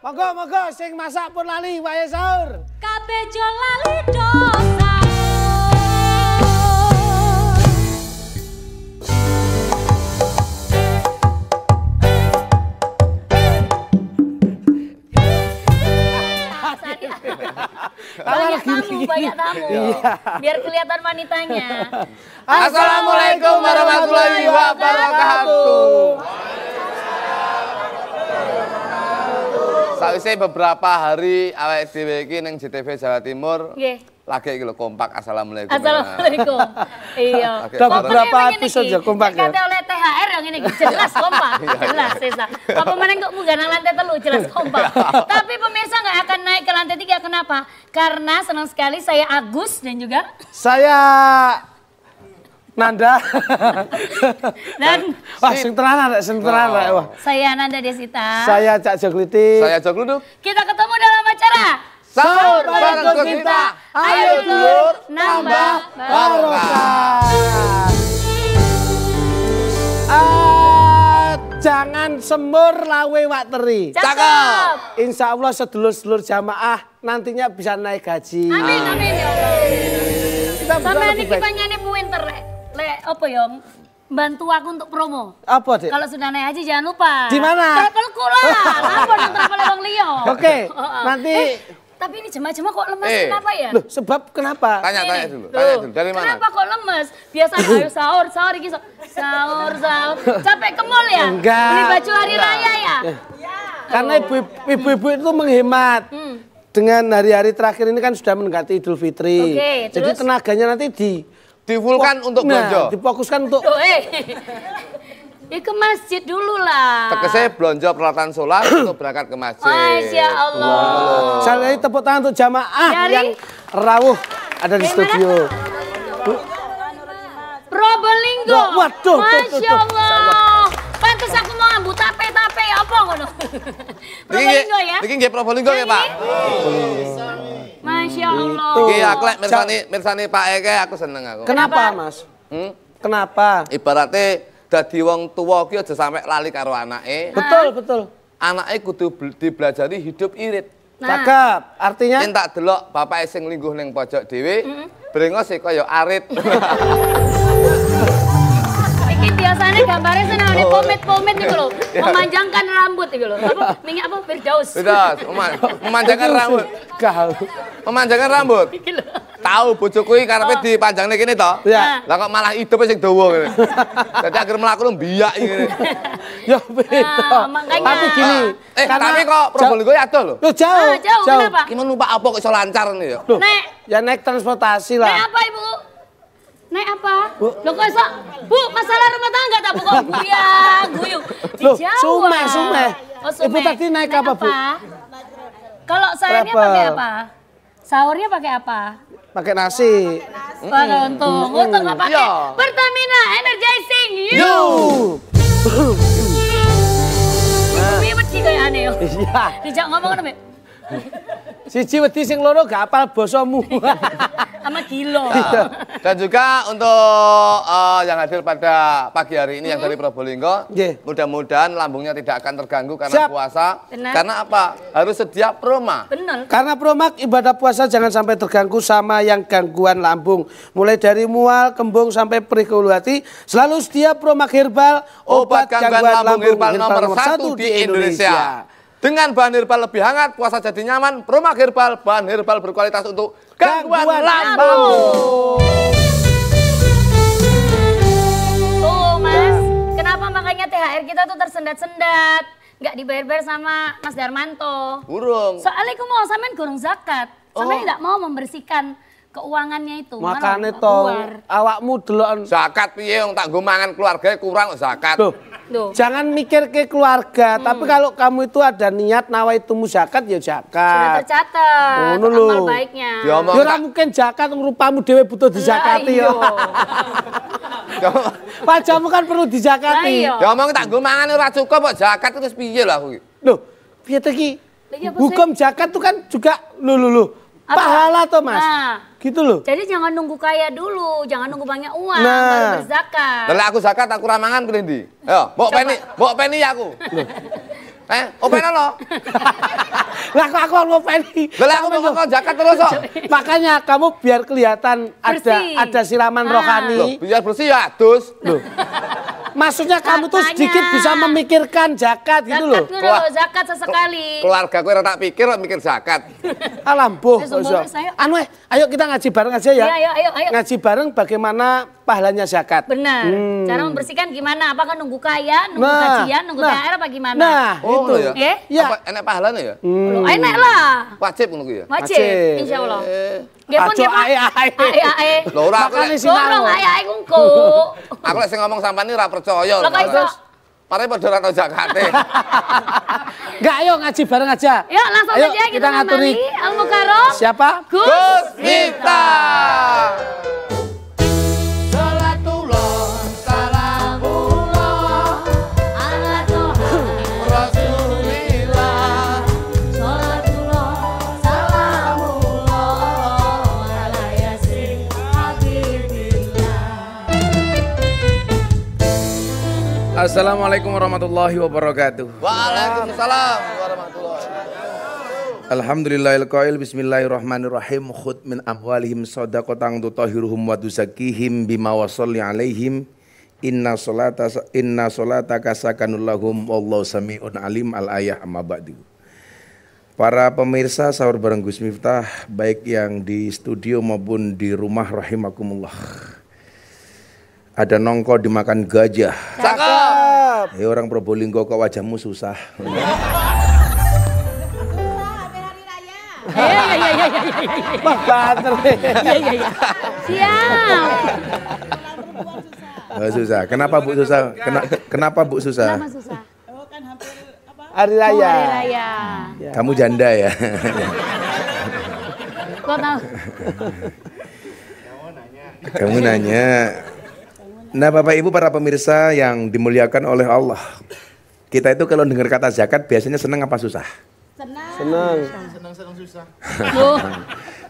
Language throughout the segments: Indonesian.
Monggo sing masak pun lali wayahe sahur. Kabeh jo lali dosa. Banyak tamu. Iya. Biar kelihatan wanitanya. Assalamualaikum warahmatullahi wabarakatuh. Sakwise beberapa hari awake dhewe iki ning JTV Jawa Timur. Nggih. Lagi iki lho kompak assalamualaikum. Assalamualaikum. Iya. Udah beberapa episode ya kompak ya. Kate oleh THR yang ngene iki jelas kompak. Jelas Sesa. Apa meneh kok munggah nang lantai 3 jelas kompak. Tapi pemirsa nggak akan naik ke lantai 3 kenapa? Karena senang sekali saya Agus dan juga saya Nanda. Dan wah sing tenan rek, sing tenan rek. Wah. Saya Nanda Desita. Saya Cak Jogliti. Saya Jogluduk. Kita ketemu dalam acara Sahur bareng kita. Ayo dulur nambah barokah. Jangan semur lawe wak teri. Cakep. Insya Allah sedulur-sedulur jamaah nantinya bisa naik gaji. Amin amin ya Allah. Kita Sampai lebih niki baik. pengen winter le apa ya? Bantu aku untuk promo. Apa, Dek? Kalau sudah naik haji jangan lupa. Di mana? Travel kula. Lapor nang travel Bang Leo. Oke, nanti tapi ini jemaah-jemaah kok lemes kenapa ya? loh, sebab kenapa? Tanya dulu. Dari mana? Kenapa kok lemes? Biasanya ayo sahur iki sahur. Capek ke mall ya? Enggak. Beli baju hari raya ya? Karena ibu-ibu itu menghemat. Dengan hari-hari terakhir ini kan sudah mendekati Idul Fitri. Oke, jadi terus? tenaganya nanti Difulkan untuk belanja. difokuskan untuk Ya ke masjid dulu lah. Tegese belanja peralatan sholat untuk berangkat ke masjid. Masya Allah. Saya tepuk tangan untuk jamaah Dari? yang rawuh ada di studio. Probolinggo. Waduh, Masya Allah. Pantes aku mau ambu tape apa ngono. Probolinggo ya? Niki nggih Probolinggo ya, Pak. Masya Allah. Iki aku lek mirsani Pak Eke aku seneng aku. Kenapa, Mas? Kenapa? Ibaratnya dadi wong tuwa ki aja sampe lali karo anake. Betul. Anake kudu dibelajari hidup irit. Cakep. Artinya Yen tak delok bapake sing lingguh ning pojok dhewe, brengos e kaya arit. Iki biasanya gambarnya senang pomade gitu loh. Memanjangkan rambut gitu loh. Apa? Minyak apa? Firdaus. Sudah, memanjangkan rambut. Kau. Memanjangkan rambut. Iki lho. Tahu bojoku iki karepe dipanjangne kene to. Ya. Lah kok malah hidupe sing dawa ngene. Dadi akhir mlaku lu mbiyak ngene. Ya beda. makanya. Tapi gini, Tapi kok Probolinggo ya adoh lho. Loh, jauh. Jauh, kenapa? Ki numpak apa kok iso lancar ngene ya? Loh, Nek. ya naik transportasi Naik lah. apa ibu? Naik apa? Bu. Loh kok iso? Bu, masalah rumah tangga tak bu kok? Iya, guyung. Loh, Dijawab. Sumeh. Oh, Sumeh. Ibu tadi naik apa, Bu? Kalau sayurnya Travel. pakai apa? Sahurnya pakai apa? Pakai nasi. Pakai untung nggak pakai. Iya. Pertamina Energizing. Yo. Ibu wedi kayak aneh yo. Iya. Dijak ngomong ngono, Mbak. Siji wedi sing loro gak apal basamu. Sama kilo. Dan juga untuk yang hadir pada pagi hari ini yang dari Probolinggo, Nggih. mudah-mudahan lambungnya tidak akan terganggu karena Siap. puasa. Benar. Karena apa? Harus sedia proma. Bener. Karena Promak ibadah puasa jangan sampai terganggu sama yang gangguan lambung. Mulai dari mual, kembung sampai perih ke ulu hati, selalu sedia Promak Herbal, Obat gangguan lambung herbal nomor 1 di Indonesia. Dengan bahan herbal lebih hangat, puasa jadi nyaman. Promak Herbal, bahan herbal berkualitas untuk gangguan lambung. Tuh Mas, kenapa makanya THR kita tuh tersendat-sendat? Nggak dibayar-bayar sama Mas Darmanto. Burung. Soalnya aku mau sampean gorong zakat. Sampean nggak mau membersihkan keuangannya itu. Malah Makane nggak to keluar. awakmu deloken. Zakat piye wong tak nggo mangan keluarga kurang kok zakat. Loh, jangan mikir ke keluarga, tapi kalau kamu itu ada niat nawaitu zakat ya Sudah zakat. tercatat Ngono lho. amal baiknya. Diomong Ya ora mungkin zakat rupamu dhewe butuh dizakati ya. Pajamu kan perlu dizakati. Lah iya. Diomong tak nggo mangan ora cukup kok zakat terus piye lho aku iki. Loh, piye to iki? Lah iya, apa Hukum zakat tuh kan juga lho. Apa? Pahala toh, Mas. Nah. Gitu loh. Jadi jangan nunggu kaya dulu, jangan nunggu banyak uang Nah. baru berzakat. Lah aku zakat aku ra mangan kuwi ndi? Ayo, mbok peni aku. Opena lo. Lah kok aku ngopeni. Lah aku mau zakat terus kok. Makanya kamu biar kelihatan ada siraman rohani. Loh, biar bersih ya adus. Loh. Maksudnya kamu tuh sedikit bisa memikirkan zakat gitu loh. Zakat sesekali. Keluarga gue tak pikir mikir zakat. Alambuh. Anu ayo kita ngaji bareng aja ya. Ayo. Ngaji bareng bagaimana pahalanya zakat. Benar. Cara membersihkan gimana? Apakah nunggu kaya, nunggu kajian, nunggu THR apa gimana? Nah, itu ya. Ya. Apa enak pahalanya ya? Enak lah. Wajib nunggu ya? Wajib. Insyaallah. Ajo ae. Lho ora aku ae ngungku. Aku lek sing ngomong sampean iki ora percaya. Lah kok iso? Pare padha ora tau zakate. Enggak, ayo ngaji bareng aja. Yuk langsung aja kita ngaturi Al-Mukarram. Siapa? Gus Miftah. Assalamualaikum warahmatullahi wabarakatuh. Waalaikumsalam warahmatullahi wabarakatuh. Alhamdulillahil qail bismillahirrahmanirrahim khud min amwalihim shadaqatan tutahhiruhum wa tuzakkihim bima wasalli alaihim inna salataka sakanul lahum wallahu samiun alim al ayah amma ba'du. Para pemirsa sahur bareng Gus Miftah baik yang di studio maupun di rumah rahimakumullah. Ada nongko dimakan gajah. Cakep. Orang Probolinggo kok wajahmu susah. Wah, banter. Iya. Siap. Susah. Kenapa Bu susah? Kenapa Bu susah? Kenapa susah? Hari raya. Hari raya. Kamu janda ya? Kok tahu? Kamu nanya. Nah Bapak Ibu para pemirsa yang dimuliakan oleh Allah. Kita itu kalau dengar kata zakat biasanya senang apa susah?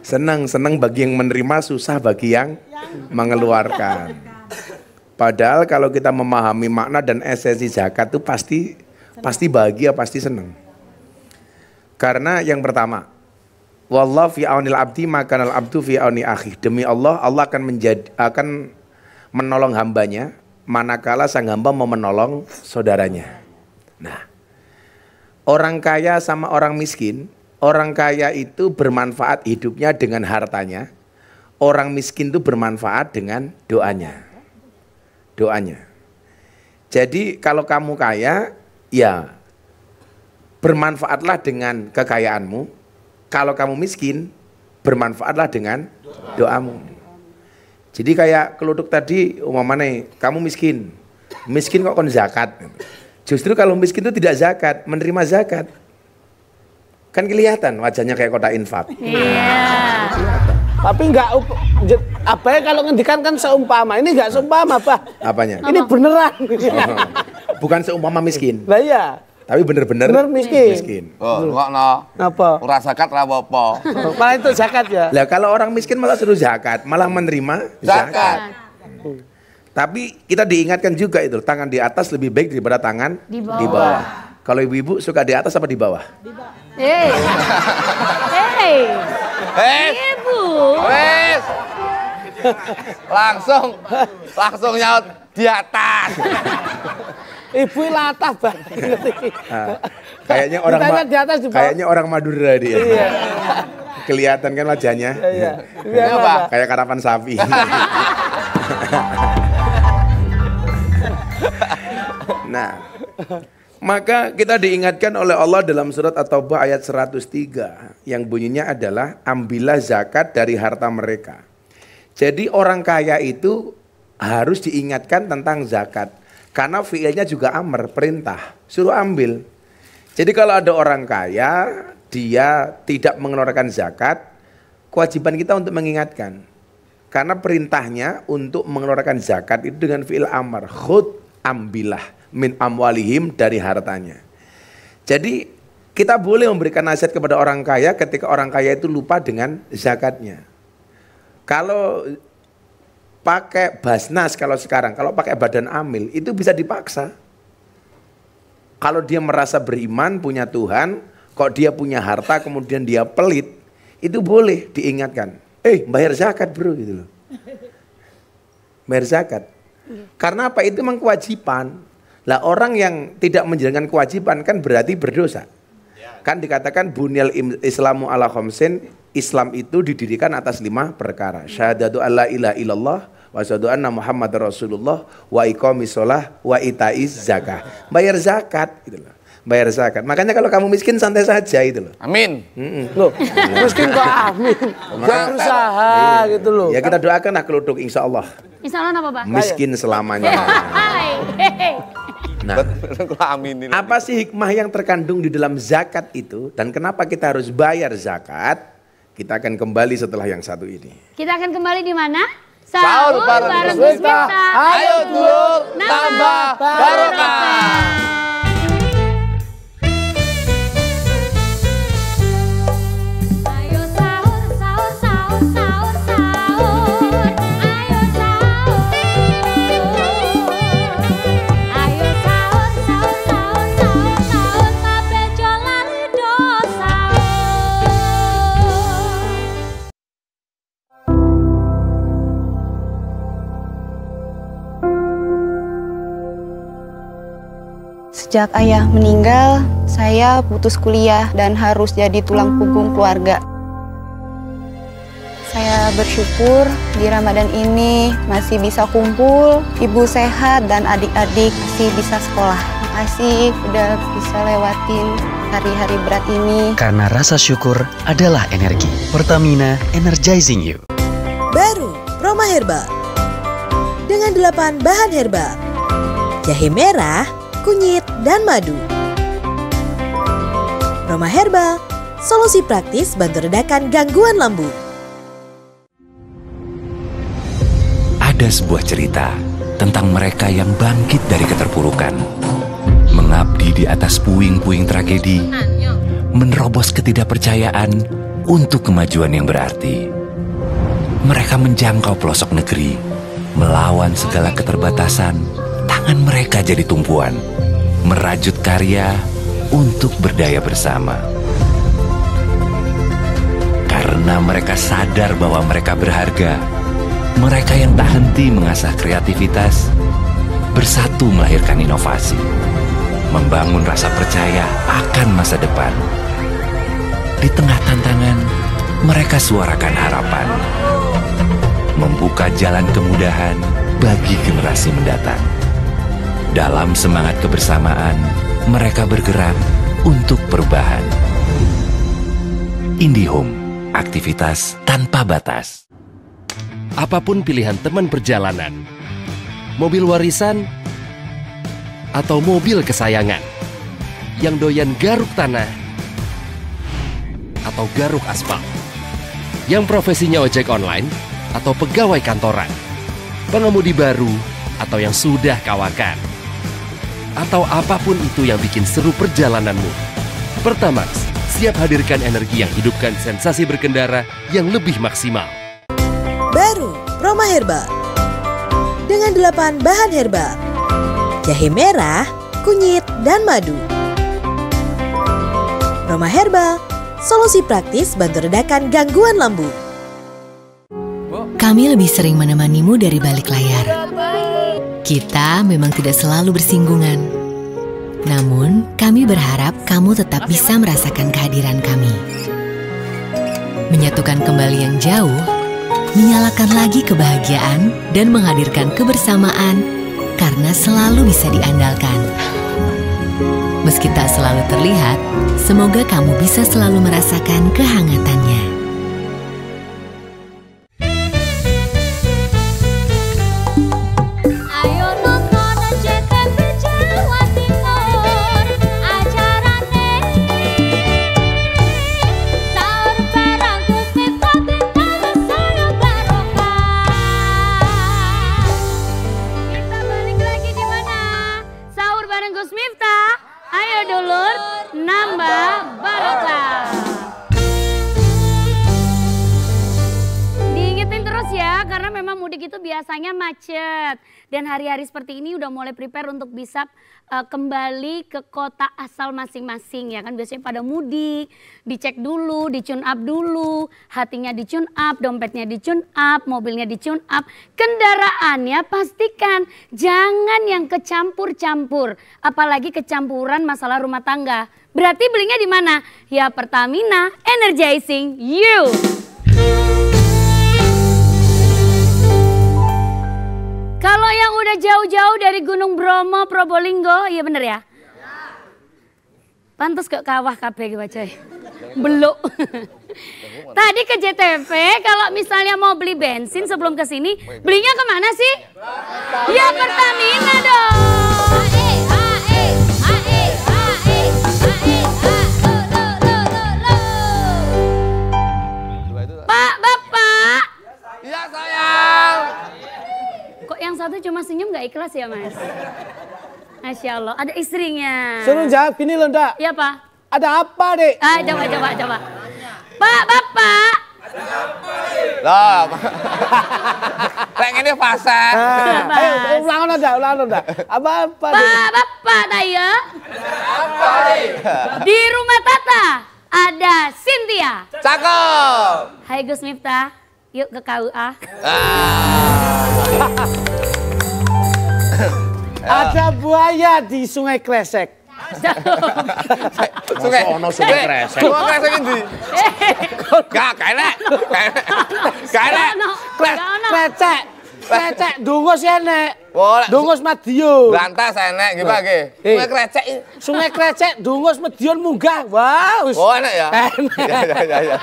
Senang. Senang bagi yang menerima, susah bagi yang mengeluarkan. Padahal kalau kita memahami makna dan esensi zakat itu pasti bahagia, pasti senang. Karena yang pertama, wallahu fi aunil abdi makanal abdu fi auni akhi. Demi Allah akan menolong hambanya manakala sang hamba mau menolong saudaranya. Nah, orang kaya sama orang miskin, orang kaya itu bermanfaat hidupnya dengan hartanya, orang miskin itu bermanfaat dengan doanya. Jadi kalau kamu kaya, ya bermanfaatlah dengan kekayaanmu. Kalau kamu miskin, bermanfaatlah dengan doamu. Jadi kayak keluduk tadi, umpamanya kamu miskin kok kon zakat. Justru kalau miskin itu tidak zakat, menerima zakat. Kan kelihatan wajahnya kayak kotak infak. Iya. Tapi enggak apa ya kalau ngendikan kan seumpama. Ini enggak seumpama, Pak. Apanya? Ini beneran. Bukan seumpama miskin. Lah iya. Tapi bener-bener miskin. Oh, enggak no. Apa? Ora zakat ora apa-apa. Malah itu zakat ya. Lah kalau orang miskin malah suruh zakat, malah menerima zakat. Tapi kita diingatkan juga itu, tangan di atas lebih baik daripada tangan di bawah. Kalau ibu-ibu suka di atas apa di bawah? Di bawah. Ibu. Wes. Langsung nyaut di atas. Ibu latah banget. Kayaknya orang Madura dia. Iya. Kelihatan kan wajahnya. Iya. Apa? Kayak karapan sapi. Nah, maka kita diingatkan oleh Allah dalam surat At-Taubah ayat 103 yang bunyinya adalah ambillah zakat dari harta mereka. Jadi orang kaya itu harus diingatkan tentang zakat. Karena fiilnya juga amr, perintah, suruh ambil. Jadi kalau ada orang kaya, dia tidak mengeluarkan zakat, kewajiban kita untuk mengingatkan. Karena perintahnya untuk mengeluarkan zakat itu dengan fiil amr, khud ambillah min amwalihim dari hartanya. Jadi kita boleh memberikan nasihat kepada orang kaya ketika orang kaya itu lupa dengan zakatnya. Kalau pakai basnas kalau sekarang, kalau pakai badan amil itu bisa dipaksa. Kalau dia merasa beriman, punya Tuhan, kok dia punya harta kemudian dia pelit, itu boleh diingatkan. Bayar zakat bro, gitu loh. Bayar zakat. Karena apa? Itu memang kewajiban. Lah orang yang tidak menjalankan kewajiban kan berarti berdosa. Kan dikatakan bunyal islamu ala khamsin, Islam itu didirikan atas 5 perkara. Syahadatu alla ilaha illallah, wa syahadu anna Muhammad Rasulullah, wa iqamis shalah, wa itaiz zakah. Bayar zakat gitu loh. Bayar zakat. Makanya kalau kamu miskin santai saja itu loh. Amin. Loh, miskin kok amin. Gak berusaha gitu loh. Ya kita doakan keluduk insya Allah. Insya Allah apa Pak? Miskin selamanya. Nah, amin. apa sih hikmah yang terkandung di dalam zakat itu dan kenapa kita harus bayar zakat? Kita akan kembali setelah yang satu ini. Kita akan kembali di mana? Sahur bareng Gus Miftah. Ayo dulur, tambah barokah. Sejak ayah meninggal, saya putus kuliah dan harus jadi tulang punggung keluarga. Saya bersyukur di Ramadan ini masih bisa kumpul, ibu sehat dan adik-adik masih bisa sekolah. Makasih udah bisa lewatin hari-hari berat ini. Karena rasa syukur adalah energi. Pertamina, energizing you. Baru Roma Herbal dengan 8 bahan herbal: jahe merah, kunyit, dan madu. Roma Herbal, solusi praktis bantu redakan gangguan lambung. Ada sebuah cerita tentang mereka yang bangkit dari keterpurukan, mengabdi di atas puing-puing tragedi, menerobos ketidakpercayaan untuk kemajuan yang berarti. Mereka menjangkau pelosok negeri, melawan segala keterbatasan, tangan mereka jadi tumpuan, merajut karya untuk berdaya bersama. Karena mereka sadar bahwa mereka berharga, mereka yang tak henti mengasah kreativitas, bersatu melahirkan inovasi, membangun rasa percaya akan masa depan. Di tengah tantangan, mereka suarakan harapan, membuka jalan kemudahan bagi generasi mendatang. Dalam semangat kebersamaan, mereka bergerak untuk perubahan. IndiHome, aktivitas tanpa batas. Apapun pilihan teman perjalanan, mobil warisan, atau mobil kesayangan, yang doyan garuk tanah, atau garuk aspal, yang profesinya ojek online, atau pegawai kantoran, pengemudi baru, atau yang sudah kawakan, atau apapun itu yang bikin seru perjalananmu. Pertamax siap hadirkan energi yang hidupkan sensasi berkendara yang lebih maksimal. Baru Roma Herbal dengan 8 bahan herbal: jahe merah, kunyit, dan madu. Roma Herbal, solusi praktis bantu redakan gangguan lambung. Kami lebih sering menemanimu dari balik layar. Kita memang tidak selalu bersinggungan. Namun, kami berharap kamu tetap bisa merasakan kehadiran kami. Menyatukan kembali yang jauh, menyalakan lagi kebahagiaan, dan menghadirkan kebersamaan karena selalu bisa diandalkan. Meski tak selalu terlihat, semoga kamu bisa selalu merasakan kehangatannya. Gus Miftah, ayo dulur, nambah barokah. ya, karena memang mudik itu biasanya macet. Dan hari-hari seperti ini udah mulai prepare untuk bisa kembali ke kota asal masing-masing ya kan. Biasanya pada mudik, dicek dulu, di-tune up dulu, hatinya di-tune up, dompetnya di-tune up, mobilnya di-tune up. Kendaraannya pastikan jangan yang kecampur-campur, apalagi kecampuran masalah rumah tangga. Berarti belinya di mana? Ya Pertamina, energizing you. Kalau yang udah jauh-jauh dari Gunung Bromo, Probolinggo, iya bener ya? Pantes ke kawah kabeh coy. Beluk. Tadi ke JTV, kalau misalnya mau beli bensin sebelum ke sini, belinya kemana sih? Ya Pertamina dong. Pak, Bapak. Iya sayang. Kok yang satu cuma senyum gak ikhlas ya Mas? Masya Allah, ada istrinya. Suruh jawab gini loh Ndak. Iya Pak. Ada apa dek? Coba. Pak, Bapak. Loh. Kayak gini fase. Ulangan Ndak. Apa dek? Pak, Bapak Taya. Di rumah Tata ada Cynthia. Cakep. Hai Gus Miftah, yuk ke KUA. Ada buaya di Sungai Kresek. Sungai Kresek. Sungai Kresek ini. Gak kene. Krecek, dungos enek. Boleh. Dungos Madiun. Lantas enek gimana ge? Sungai Krecek. Sungai Krecek, dungos Madiun munggah. Wow. Oh enak ya? Enak. Ya.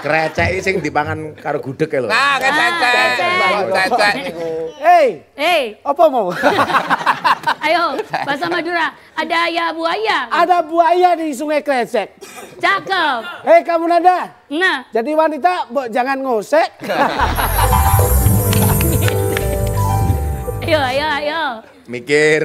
Krecek iki sing dipangan karo gudeg lho. Nah, cecek niku. Hei, apa mau? Ayo, bahasa Madura. Ada ya buaya. Ada buaya di Sungai Krecek. Cakep. Hei kamu Nanda. Nah. Jadi wanita, jangan ngosek. Ayo. Mikir.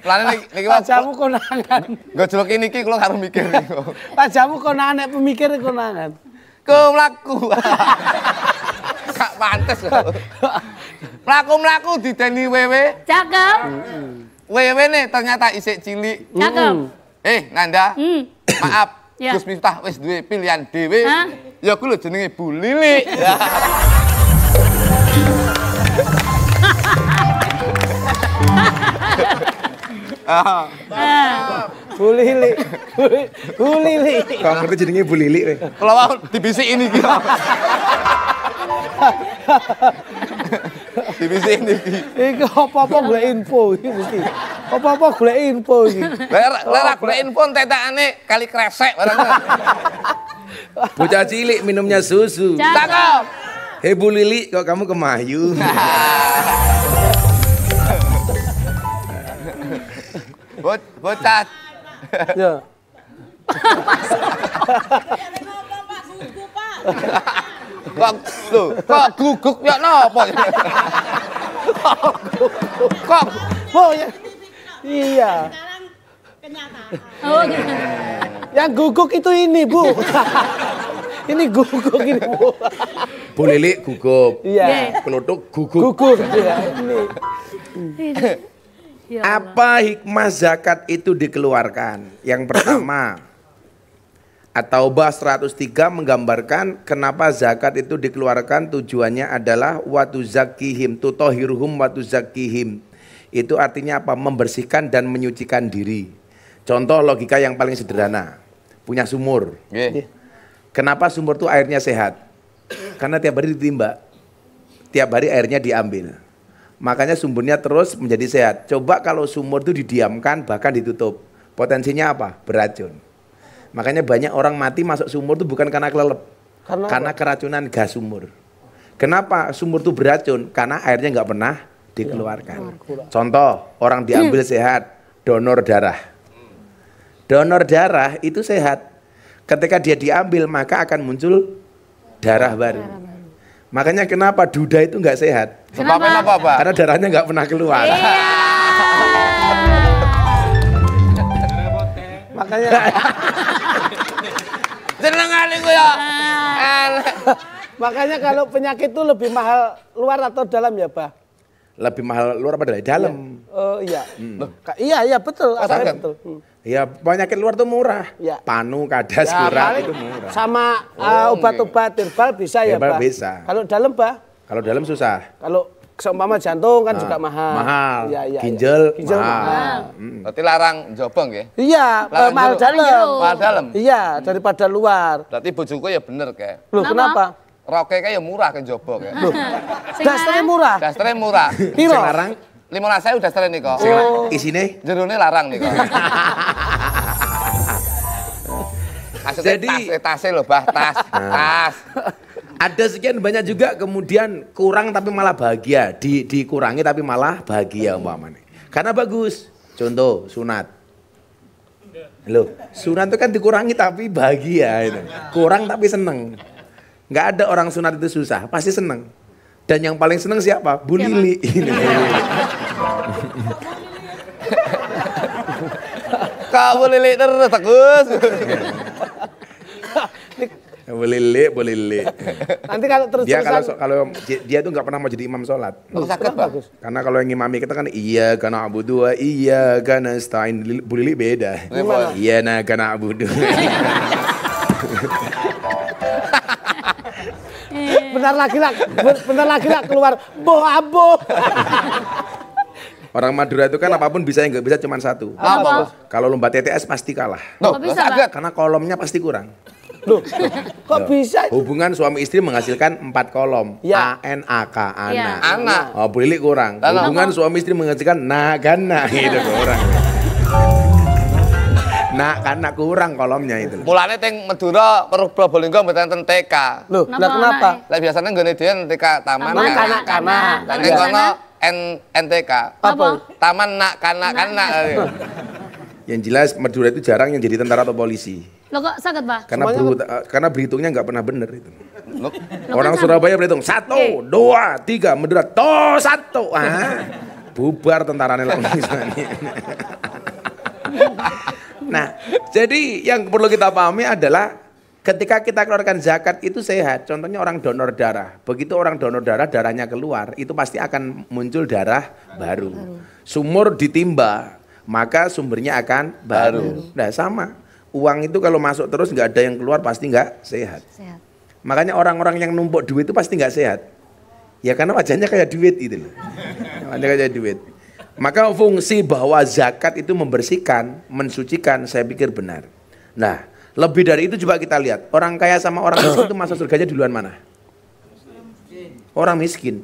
Lane niki Pajamu konangan. Gojlok niki kula karo mikir niku. Pajamu konangan, pemikir konangan. Mlaku. Gak pantes. Mlaku dideni wewe. Cakep. Wewe nih ternyata isik cilik. Cakep. Nanda. Maaf. Ya. Gus Miftah wis duwe pilihan dhewe. Ya ku lho jenenge Bu Lili. Bu Lili. Kok ngerti jenenge Bu Lili kowe? Kalau mau dibisik ini ki. Dibisik ini ki. Iki apa-apa golek info iki mesti. Apa-apa golek info iki. Lera golek info tetekane Kali Kresek barang. Bocah cilik minumnya susu. Cakep. Hei Bu Lili, kok kamu kemayu? Bocah. Ya. Kok guguk ya napa? Kok ya. Iya. Oh gitu. Yang guguk itu ini, Bu. Ini guguk ini, Bu. Bu Lili gugup. Iya. Kelutuk gugup. Guguk. Iya, ini. Apa hikmah zakat itu dikeluarkan? Yang pertama, At-Taubah 103 menggambarkan kenapa zakat itu dikeluarkan. Tujuannya adalah watuzakihim, tutohiruhum watuzakihim. Itu artinya apa? Membersihkan dan menyucikan diri. Contoh logika yang paling sederhana, punya sumur. Kenapa sumur itu airnya sehat? Karena tiap hari ditimba, tiap hari airnya diambil. Makanya sumbernya terus menjadi sehat. Coba kalau sumur itu didiamkan bahkan ditutup, potensinya apa? Beracun. Makanya banyak orang mati masuk sumur itu bukan karena kelelep, karena keracunan gas sumur. Kenapa sumur itu beracun? Karena airnya nggak pernah dikeluarkan. Contoh, orang diambil sehat, donor darah. Donor darah itu sehat. Ketika dia diambil maka akan muncul darah baru. Makanya kenapa duda itu nggak sehat? Sebabnya apa, Pak? Karena darahnya nggak pernah keluar. Makanya jenengan Sampean niku ya. Makanya kalau penyakit itu lebih mahal luar atau dalam ya, Bah? Lebih mahal luar apa dari dalam? Oh iya. Iya betul. Betul. Ya penyakit luar tuh murah. Ya. Panu, kadas, kurat itu murah. Sama obat-obat herbal bisa ya, Herbal Bah? bisa. Kalau dalam, Bah? Kalau dalam susah. Kalau seumpama jantung kan juga mahal. Mahal. Ya. Ginjal mahal. Berarti larang jobong nggih. Iya, Larang mahal jero. dalam. Mahal dalam. Iya, daripada luar. Berarti bojoku ya bener kayak. Loh, kenapa? Roke kayak ya murah ke jobo kayak. Dasternya murah. Dasternya murah. Piro? Sing larang 15.000 dasternya nih kok. isine Jerone larang nih kok. Jadi tasnya loh, Bah, tas. ada sekian banyak juga kemudian kurang tapi malah bahagia, dikurangi tapi malah bahagia umpamanya. Karena bagus. Contoh sunat. Loh, sunat itu kan dikurangi tapi bahagia itu. Kurang tapi seneng. Nggak ada orang sunat itu susah, pasti seneng. Dan yang paling seneng siapa? Bu Lili. Kamu Lili terus Agus. Boleh. Nanti kalau terus Dia kalau dia tuh nggak pernah mau jadi imam sholat. Sakit, bagus. Karena kalau yang imami kita kan iya karena abudu iya karena stain Bu Lili beda. Iya nah karena abudu. Bentar lagi lah keluar boh. Orang Madura itu kan apapun bisa yang nggak bisa cuma satu. Apa? Kalau lomba TTS pasti kalah. Loh, bisa, sakit. Karena kolomnya pasti kurang. Loh, kok bisa? Hubungan suami istri menghasilkan 4 kolom. Ya. ANAK, Iya. Anak. Oh, Bu Lili kurang. Kenapa? Hubungan suami istri menghasilkan nagana gitu kurang. Karena kurang kolomnya itu. Mulane teng Madura Probolinggo mboten ten TK. Loh, kenapa? Lah biasanya nggone dhewe TK taman Kanak-kanak. Lah ning kono NTK. Apa? Taman nak kanak-kanak. Yang jelas Madura itu jarang yang jadi tentara atau polisi. Lo kok sakit, Pak? Karena berhitungnya nggak pernah bener itu. Loh, Orang Surabaya berhitung 1, 2, 3, Madura to 1. Bubar tentaranya lah. Nah, jadi yang perlu kita pahami adalah ketika kita keluarkan zakat itu sehat. Contohnya orang donor darah. Begitu orang donor darah, darahnya keluar, itu pasti akan muncul darah baru. Sumur ditimba, maka sumbernya akan baru. Nah, sama. Uang itu kalau masuk terus nggak ada yang keluar pasti nggak sehat. Makanya orang-orang yang numpuk duit itu pasti nggak sehat. Ya karena wajahnya kayak duit itu loh. Wajahnya kayak duit. Maka fungsi bahwa zakat itu membersihkan, mensucikan, saya pikir benar. Nah, lebih dari itu coba kita lihat. Orang kaya sama orang miskin itu masuk surganya duluan mana? Orang miskin.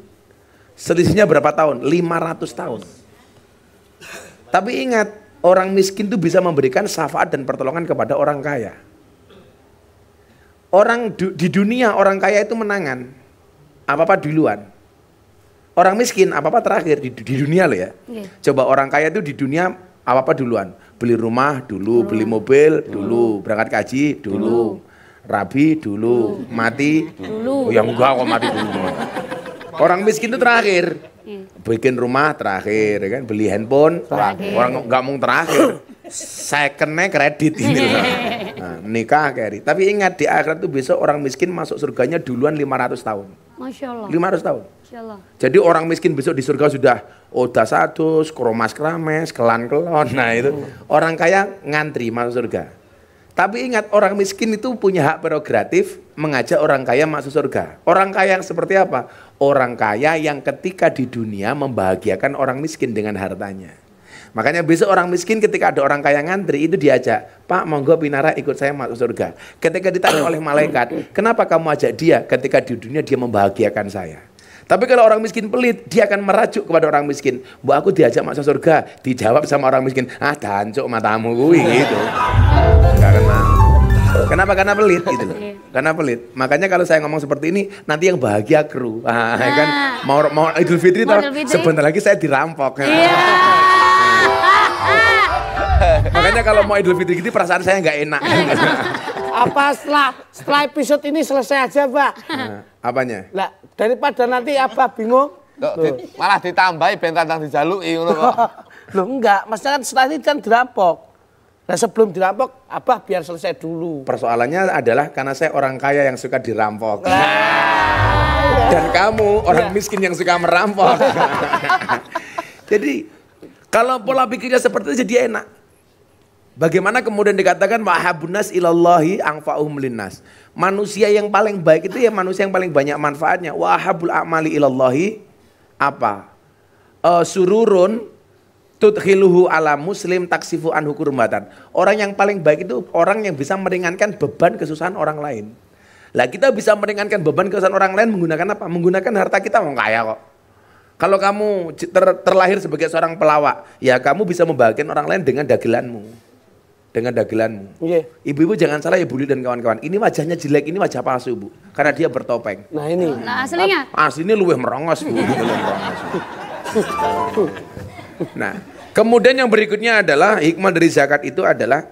Selisihnya berapa tahun? 500 tahun. Tapi ingat, orang miskin itu bisa memberikan syafaat dan pertolongan kepada orang kaya. Di dunia orang kaya itu menangan. Apa-apa duluan. Orang miskin apa-apa terakhir di dunia loh ya. Coba orang kaya itu di dunia apa-apa duluan. Beli rumah dulu, beli mobil dulu, berangkat kaji dulu, rabi dulu, mati dulu. Oh, ya enggak kok mati dulu. Orang miskin itu terakhir. Bikin rumah terakhir, kan? Beli handphone terakhir. Orang nggak mau terakhir. Secondnya kredit ini loh. Nah, nikah kredit. Tapi ingat di akhirat itu besok orang miskin masuk surganya duluan 500 tahun. Masya Allah. 500 tahun. Masya Allah. Jadi orang miskin besok di surga sudah oda sadus, kromas krames, kelan kelon. Nah itu orang kaya ngantri masuk surga. Tapi ingat orang miskin itu punya hak prerogatif mengajak orang kaya masuk surga. Orang kaya yang seperti apa? Orang kaya yang ketika di dunia membahagiakan orang miskin dengan hartanya. Makanya besok orang miskin ketika ada orang kaya ngantri itu diajak, Pak monggo pinara ikut saya masuk surga. Ketika ditanya oleh malaikat, kenapa kamu ajak dia ketika di dunia dia membahagiakan saya? Tapi kalau orang miskin pelit, dia akan merajuk kepada orang miskin. Bu aku diajak masuk surga, dijawab sama orang miskin, dancuk matamu gue gitu. Enggak akan mau. Kenapa? Karena pelit gitu loh. Karena pelit. Makanya kalau saya ngomong seperti ini, nanti yang bahagia kru. Kan mau Idul Fitri toh, sebentar lagi saya dirampok. Makanya kalau mau Idul Fitri gitu perasaan saya nggak enak. Apa setelah episode ini selesai aja, Pak? Apanya? Lah, daripada nanti apa bingung? Malah ditambahi ben tantang dijaluki ngono kok. Loh enggak, maksudnya kan setelah ini kan dirampok. Nah sebelum dirampok, Abah biar selesai dulu. Persoalannya adalah karena saya orang kaya yang suka dirampok. Dan kamu orang miskin yang suka merampok. Jadi kalau pola pikirnya seperti itu jadi enak. Bagaimana kemudian dikatakan wahabunas ilallahi angfa'uhum linnas. Manusia yang paling baik itu ya manusia yang paling banyak manfaatnya. Wahabul a'mali ilallahi apa? Sururun tudkhiluhu ala muslim taksifu anhu kurmatan. Orang yang paling baik itu orang yang bisa meringankan beban kesusahan orang lain. Lah kita bisa meringankan beban kesusahan orang lain menggunakan apa? Menggunakan harta kita, mau kaya kok. Kalau kamu terlahir sebagai seorang pelawak, ya kamu bisa membahagiakan orang lain dengan dagelanmu. Dengan dagelanmu. Ibu-ibu jangan salah ya Bu dan kawan-kawan. Ini wajahnya jelek, ini wajah palsu Bu. Karena dia bertopeng. Nah ini. Nah aslinya? Aslinya luwih merongos Bu. Nah, kemudian yang berikutnya adalah hikmah dari zakat itu adalah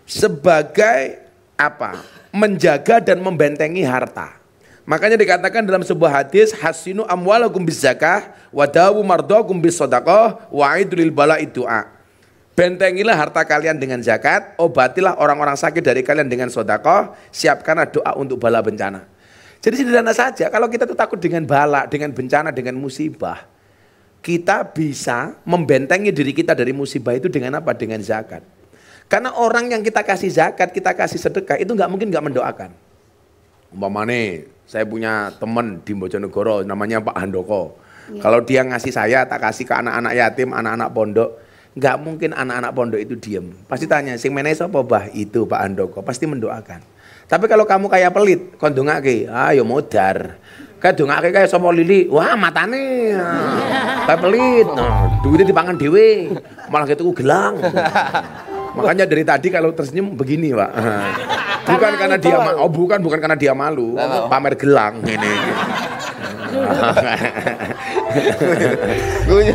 sebagai apa? Menjaga dan membentengi harta. Makanya dikatakan dalam sebuah hadis, hasinu amwalakum bizakah wa dawu mardakum bisadaqah wa aidul bala'i du'a. Bentengilah harta kalian dengan zakat, obatilah orang-orang sakit dari kalian dengan sedekah, siapkanlah doa untuk bala bencana. Jadi sederhana saja, kalau kita tuh takut dengan bala, dengan bencana, dengan musibah, kita bisa membentengi diri kita dari musibah itu dengan apa? Dengan zakat. Karena orang yang kita kasih zakat, kita kasih sedekah, itu nggak mungkin nggak mendoakan. Umpamane, saya punya teman di Bojonegoro, namanya Pak Handoko. Kalau dia ngasih saya, tak kasih ke anak-anak yatim, anak-anak pondok, nggak mungkin anak-anak pondok itu diem. Pasti tanya, sing meneh sapa Bah? Itu Pak Handoko, pasti mendoakan. Tapi kalau kamu kayak pelit, kon dongake, ayo modar. Kayak dongake kayak sapa Lili, wah matane. Kayak pelit, duitnya dipangan dhewe, malah gitu gelang. Makanya dari tadi kalau tersenyum begini, Pak. Bukan karena dia bukan karena dia malu, pamer gelang ini.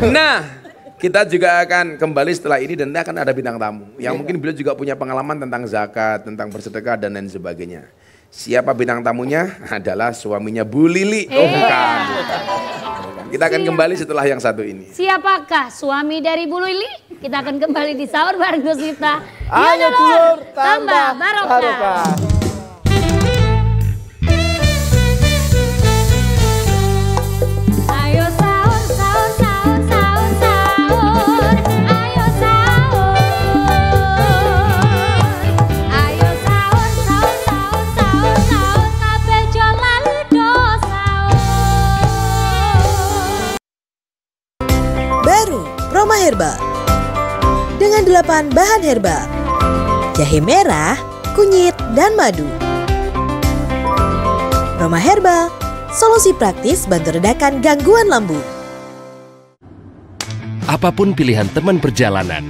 Nah, kita juga akan kembali setelah ini dan nanti akan ada bintang tamu yang mungkin beliau juga punya pengalaman tentang zakat, tentang bersedekah dan lain sebagainya. Siapa bintang tamunya? Adalah suaminya Bu Lili. Oh bukan. Kita akan kembali setelah yang satu ini. Siapakah suami dari Bu Lili? Kita akan kembali di sahur bareng Gus Miftah. Ayo dulur, tambah barokah. Roma Herbal dengan 8 bahan herbal, jahe merah, kunyit, dan madu. Roma Herbal, solusi praktis bantu redakan gangguan lambung. Apapun pilihan teman perjalanan,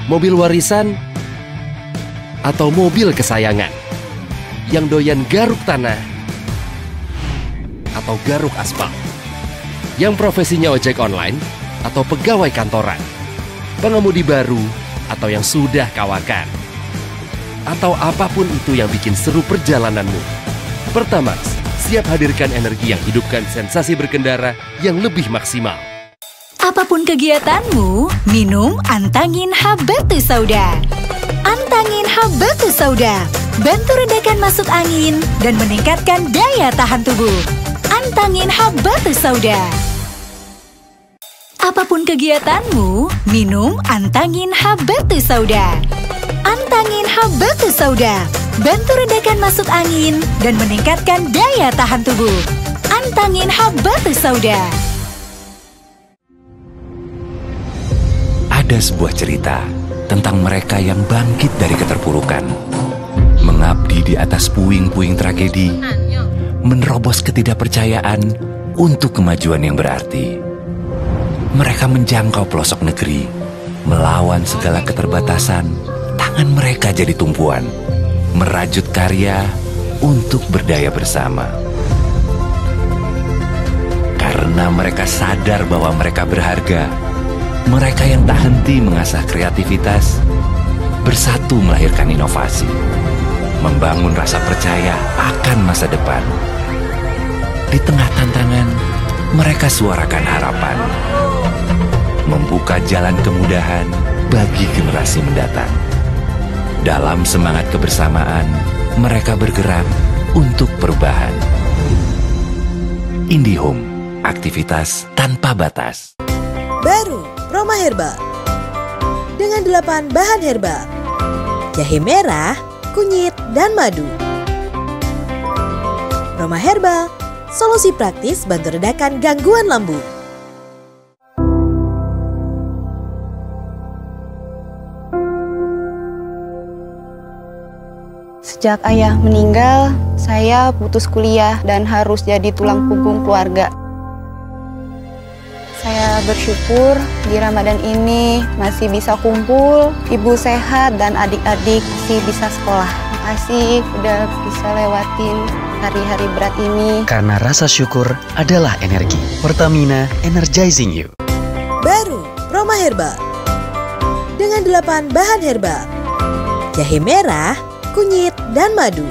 mobil warisan, atau mobil kesayangan, yang doyan garuk tanah, atau garuk aspal, yang profesinya ojek online, atau pegawai kantoran, pengemudi baru, atau yang sudah kawakan, atau apapun itu yang bikin seru perjalananmu. Pertamax, siap hadirkan energi yang hidupkan sensasi berkendara yang lebih maksimal. Apapun kegiatanmu, minum Antangin Habatus Sauda. Antangin Habatus Sauda, bantu redakan masuk angin dan meningkatkan daya tahan tubuh. Antangin Habatus Sauda. Apapun kegiatanmu, minum Antangin Habatus Sauda. Antangin Habatus Sauda, bantu redakan masuk angin dan meningkatkan daya tahan tubuh. Antangin Habatus Sauda. Ada sebuah cerita tentang mereka yang bangkit dari keterpurukan, mengabdi di atas puing-puing tragedi, menerobos ketidakpercayaan untuk kemajuan yang berarti. Mereka menjangkau pelosok negeri, melawan segala keterbatasan, tangan mereka jadi tumpuan, merajut karya untuk berdaya bersama. Karena mereka sadar bahwa mereka berharga, mereka yang tak henti mengasah kreativitas, bersatu melahirkan inovasi, membangun rasa percaya akan masa depan. Di tengah tantangan, mereka suarakan harapan, membuka jalan kemudahan bagi generasi mendatang. Dalam semangat kebersamaan, mereka bergerak untuk perubahan. IndiHome, aktivitas tanpa batas. Baru Roma Herbal dengan 8 bahan herbal: jahe merah, kunyit, dan madu. Roma Herbal, solusi praktis bantu redakan gangguan lambung. Sejak ayah meninggal, saya putus kuliah dan harus jadi tulang punggung keluarga. Saya bersyukur di Ramadan ini masih bisa kumpul, ibu sehat dan adik-adik masih bisa sekolah. Makasih udah bisa lewatin hari-hari berat ini. Karena rasa syukur adalah energi. Pertamina, energizing you. Baru Roma Herbal dengan 8 bahan herbal: jahe merah, kunyit, dan madu.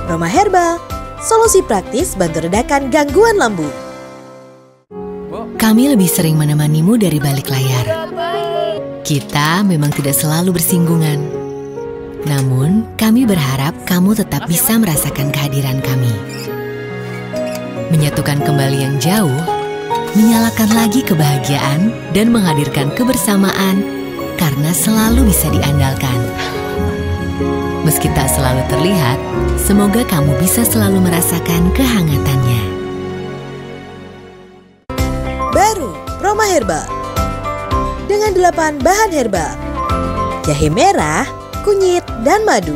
Roma Herbal, solusi praktis bantu redakan gangguan lambung. Kami lebih sering menemanimu dari balik layar. Kita memang tidak selalu bersinggungan. Namun, kami berharap kamu tetap bisa merasakan kehadiran kami. Menyatukan kembali yang jauh, menyalakan lagi kebahagiaan, dan menghadirkan kebersamaan karena selalu bisa diandalkan. Meski tak selalu terlihat, semoga kamu bisa selalu merasakan kehangatannya. Baru Roma Herbal dengan 8 bahan herbal: jahe merah, kunyit, dan madu.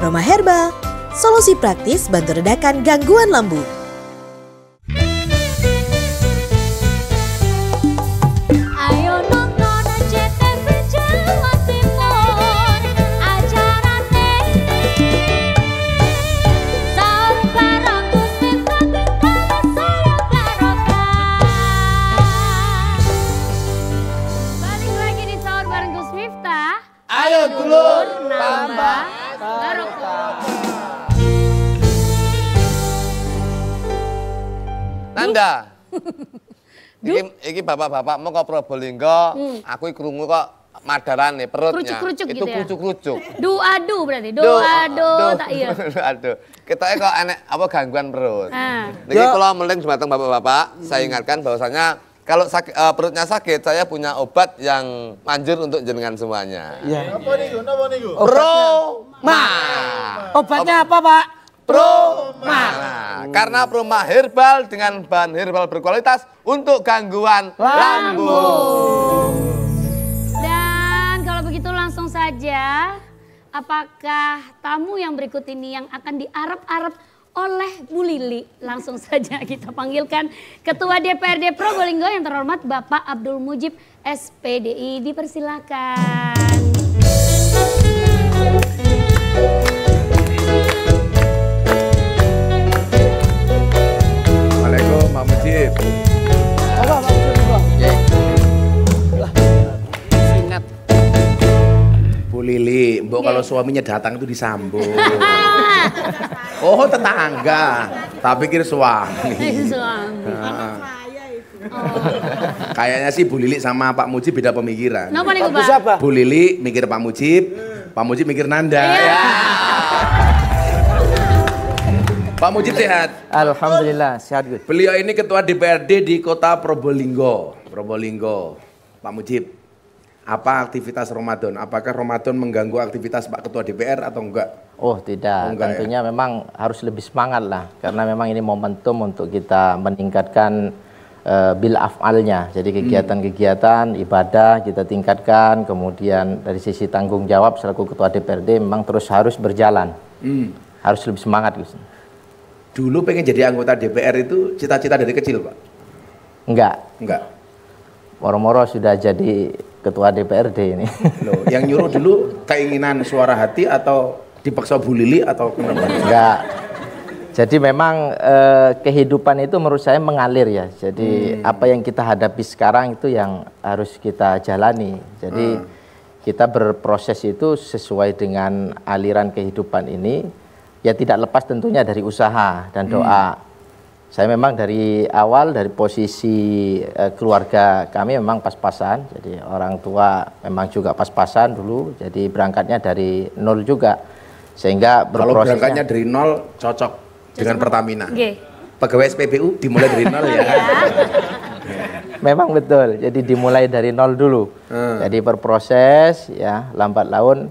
Roma Herbal, solusi praktis bantu redakan gangguan lambung. Nanda, iki bapak-bapak mau ke Probolinggo, aku krungu kok madaran nih perutnya. Kerucuk-kerucuk itu gitu ya? kerucuk-kerucuk. Duadu berarti, duadu tak iya. Aduh, kita kok enek apa gangguan perut. Niki Ya. kalau meling jumateng bapak-bapak, saya ingatkan bahwasanya kalau perutnya sakit, saya punya obat yang manjur untuk jenengan semuanya. Ya. Apa niku? Proma. Obatnya apa, Pak? Proma. Nah, karena Proma Herbal dengan bahan herbal berkualitas untuk gangguan lambung. Dan kalau begitu langsung saja, apakah tamu yang berikut ini yang akan diarep-arep oleh Bu Lili? Langsung saja kita panggilkan Ketua DPRD Probolinggo yang terhormat Bapak Abdul Mujib SPDI. Dipersilakan. Assalamualaikum Pak Mujib. Bu Lili, mbok kalau suaminya datang itu disambut. Oh, tetangga. Tak pikir suami. Kayaknya sih Bu Lili sama Pak Mujib beda pemikiran. Napa niku, Pak? Bu Lili mikir Pak Mujib, Pak Mujib mikir Nanda. Ya. Pak Mujib sehat? Alhamdulillah, sehat Gus. Beliau ini ketua DPRD di kota Probolinggo. Pak Mujib, apa aktivitas Ramadan? Apakah Ramadan mengganggu aktivitas Pak Ketua DPR atau enggak? Oh tidak, tentunya memang harus lebih semangat lah. Karena memang ini momentum untuk kita meningkatkan bil af'alnya. Jadi kegiatan-kegiatan ibadah kita tingkatkan. Kemudian dari sisi tanggung jawab selaku Ketua DPRD memang terus harus berjalan. Harus lebih semangat Gus. Dulu pengen jadi anggota DPR itu cita-cita dari kecil, Pak? Enggak. Moro-moro sudah jadi ketua DPRD ini. Loh, yang nyuruh dulu keinginan suara hati atau dipaksa Bu Lili atau kenapa? Enggak. Jadi memang kehidupan itu menurut saya mengalir ya. Jadi apa yang kita hadapi sekarang itu yang harus kita jalani. Jadi kita berproses itu sesuai dengan aliran kehidupan ini. Ya tidak lepas tentunya dari usaha dan doa. Saya memang dari awal, dari posisi keluarga kami memang pas-pasan. Jadi orang tua memang juga pas-pasan dulu. Jadi berangkatnya dari nol juga. Sehingga kalau berangkatnya dari nol cocok dengan Pertamina. Pegawai SPBU dimulai dari nol ya. Memang betul. Jadi dimulai dari nol dulu. Jadi berproses ya, lambat laun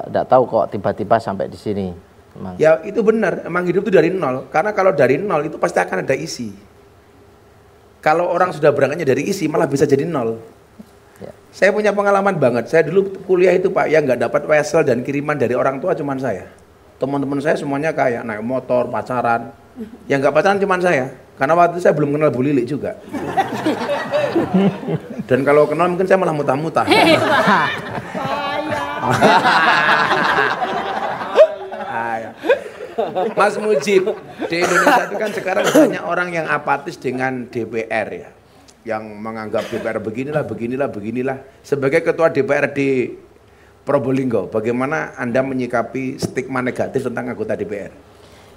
tidak tahu kok tiba-tiba sampai di sini. Emang. Ya itu benar, emang hidup itu dari nol. Karena kalau dari nol itu pasti akan ada isi. Kalau orang sudah berangkatnya dari isi malah bisa jadi nol. Ya. Saya punya pengalaman banget. Saya dulu kuliah itu Pak, yang nggak dapat wesel dan kiriman dari orang tua cuman saya. Teman-teman saya semuanya kaya, naik motor, pacaran. Yang nggak pacaran cuman saya. Karena waktu itu saya belum kenal Bu Lili juga. Dan kalau kenal mungkin saya malah muta-muta. Mas Mujib, di Indonesia itu kan sekarang banyak orang yang apatis dengan DPR ya, yang menganggap DPR beginilah. Sebagai ketua DPRD Probolinggo, bagaimana Anda menyikapi stigma negatif tentang anggota DPR?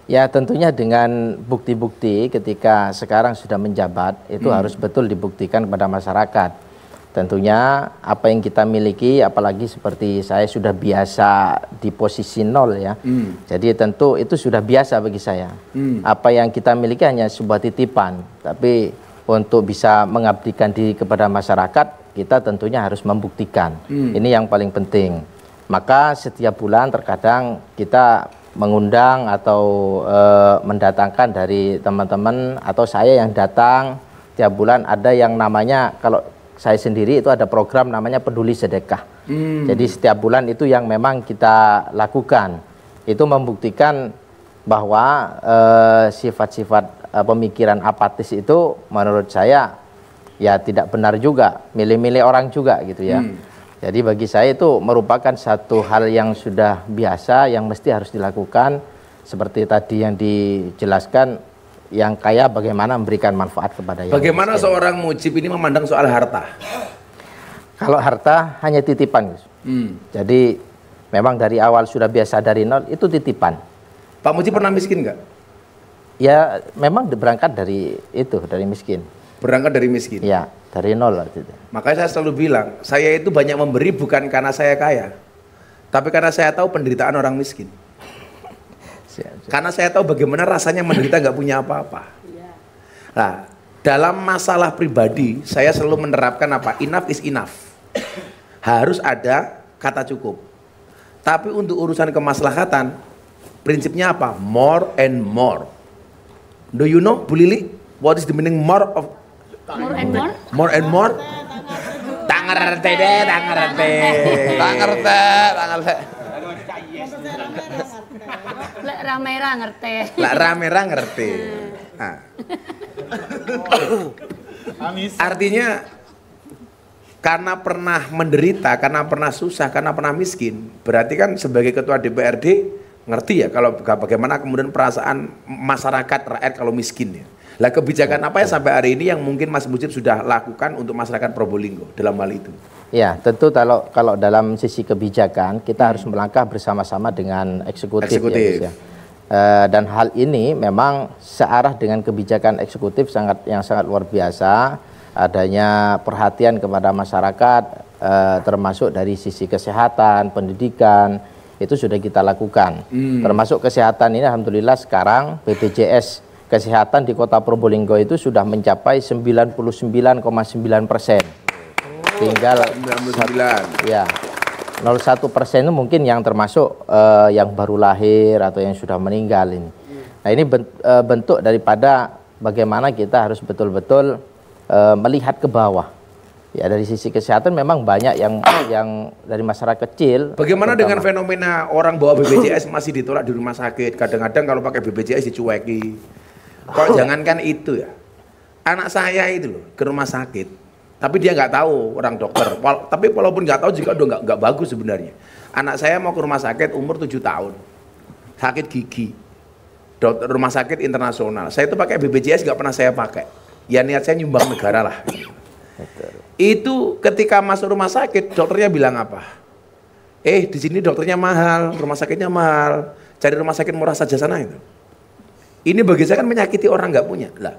Ya tentunya dengan bukti-bukti ketika sekarang sudah menjabat, itu harus betul dibuktikan kepada masyarakat. Tentunya apa yang kita miliki, apalagi seperti saya sudah biasa di posisi nol ya. Jadi tentu itu sudah biasa bagi saya. Apa yang kita miliki hanya sebuah titipan. Tapi untuk bisa mengabdikan diri kepada masyarakat, kita tentunya harus membuktikan. Ini yang paling penting. Maka setiap bulan terkadang kita mengundang atau mendatangkan dari teman-teman atau saya yang datang tiap bulan, ada yang namanya, kalau saya sendiri itu ada program namanya Peduli Sedekah. Jadi setiap bulan itu yang memang kita lakukan. Itu membuktikan bahwa sifat-sifat pemikiran apatis itu menurut saya ya tidak benar juga, milih-milih orang juga gitu ya. Jadi bagi saya itu merupakan satu hal yang sudah biasa, yang mesti harus dilakukan. Seperti tadi yang dijelaskan, yang kaya bagaimana memberikan manfaat kepada yang bagaimana miskin. Seorang Mujib ini memandang soal harta? Kalau harta hanya titipan, Gus. Jadi memang dari awal sudah biasa dari nol, itu titipan. Pak Mujib pernah miskin nggak? Ya memang berangkat dari itu, dari miskin. Berangkat dari miskin? Ya, dari nol waktu itu. Makanya saya selalu bilang, saya itu banyak memberi bukan karena saya kaya, tapi karena saya tahu penderitaan orang miskin. Karena saya tahu bagaimana rasanya menderita nggak punya apa-apa. Nah, dalam masalah pribadi, saya selalu menerapkan apa? Enough is enough. Harus ada kata cukup. Tapi untuk urusan kemaslahatan, prinsipnya apa? More and more. Do you know, Bu Lili, what is the meaning more of? More and more? More and more? Tak ngerti deh, tak ngerti. Tak ngerti. Lek ramera ngerti. Lek ramera ngerti. Nah. Artinya karena pernah menderita, karena pernah susah, karena pernah miskin, berarti kan sebagai ketua DPRD ngerti ya kalau bagaimana kemudian perasaan masyarakat rakyat kalau miskin ya. Lah kebijakan apa ya sampai hari ini yang mungkin Mas Mujib sudah lakukan untuk masyarakat Probolinggo dalam hal itu? Ya tentu kalau dalam sisi kebijakan kita harus melangkah bersama-sama dengan eksekutif. Ya. Dan hal ini memang searah dengan kebijakan eksekutif yang sangat luar biasa. Adanya perhatian kepada masyarakat, termasuk dari sisi kesehatan, pendidikan, itu sudah kita lakukan. Termasuk kesehatan ini alhamdulillah sekarang BPJS Kesehatan di Kota Probolinggo itu sudah mencapai 99,9%. Tinggal 99. Ya, 0,1% itu mungkin yang termasuk yang baru lahir atau yang sudah meninggal ini. Nah ini bentuk daripada bagaimana kita harus betul-betul melihat ke bawah. Ya dari sisi kesehatan memang banyak yang dari masyarakat kecil. Bagaimana dengan fenomena orang bawa BPJS masih ditolak di rumah sakit? Kadang-kadang kalau pakai BPJS dicueki. Kok jangankan itu ya, anak saya itu loh ke rumah sakit, tapi dia nggak tahu orang dokter. Tapi walaupun nggak tahu juga udah nggak bagus sebenarnya. Anak saya mau ke rumah sakit umur 7 tahun, sakit gigi, dokter rumah sakit internasional. Saya itu pakai BPJS nggak pernah saya pakai. Ya niat saya nyumbang negara lah. Itu ketika masuk rumah sakit dokternya bilang apa? Di sini dokternya mahal, rumah sakitnya mahal. Cari rumah sakit murah saja sana itu. Ini bagi saya kan menyakiti orang nggak punya. Lah,